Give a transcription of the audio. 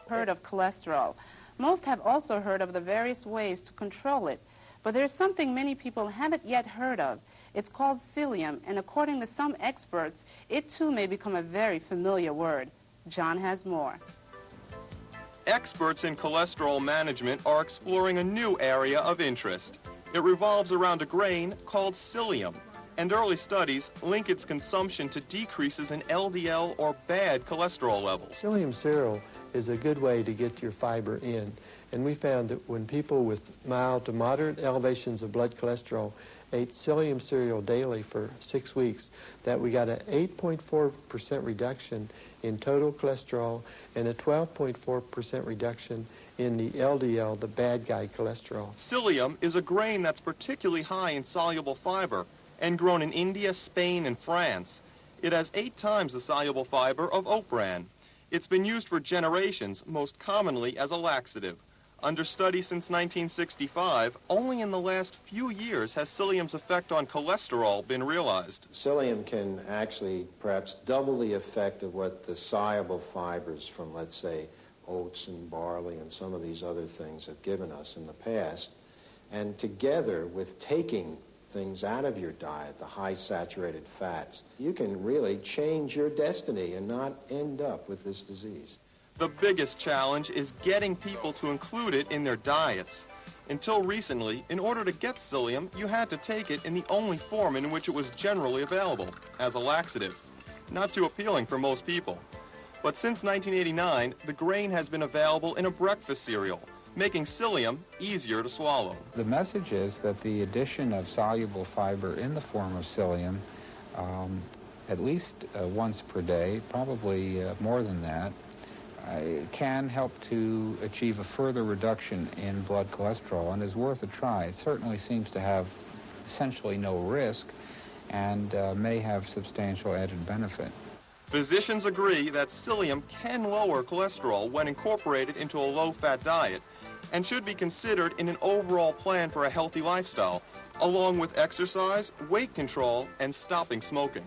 heard of cholesterol. Most have also heard of the various ways to control it. But there's something many people haven't yet heard of. It's called psyllium, and according to some experts, it too may become a very familiar word. John has more. Experts in cholesterol management are exploring a new area of interest. It revolves around a grain called psyllium, and early studies link its consumption to decreases in LDL or bad cholesterol levels. Psyllium cereal is a good way to get your fiber in, and we found that when people with mild to moderate elevations of blood cholesterol ate psyllium cereal daily for 6 weeks, that we got an 8.4% reduction in total cholesterol and a 12.4% reduction in the LDL, the bad guy cholesterol. Psyllium is a grain that's particularly high in soluble fiber and grown in India, Spain, and France. It has 8 times the soluble fiber of oat bran. It's been used for generations, most commonly as a laxative. Under study since 1965, only in the last few years has psyllium's effect on cholesterol been realized. Psyllium can actually perhaps double the effect of what the soluble fibers from, let's say, oats and barley and some of these other things have given us in the past. And together with taking things out of your diet, the high saturated fats, you can really change your destiny and not end up with this disease. The biggest challenge is getting people to include it in their diets. Until recently, in order to get psyllium, you had to take it in the only form in which it was generally available, as a laxative. Not too appealing for most people. But since 1989, the grain has been available in a breakfast cereal, making psyllium easier to swallow. The message is that the addition of soluble fiber in the form of psyllium, at least once per day, probably more than that, can help to achieve a further reduction in blood cholesterol and is worth a try. It certainly seems to have essentially no risk and may have substantial added benefit. Physicians agree that psyllium can lower cholesterol when incorporated into a low-fat diet and should be considered in an overall plan for a healthy lifestyle, along with exercise, weight control, and stopping smoking.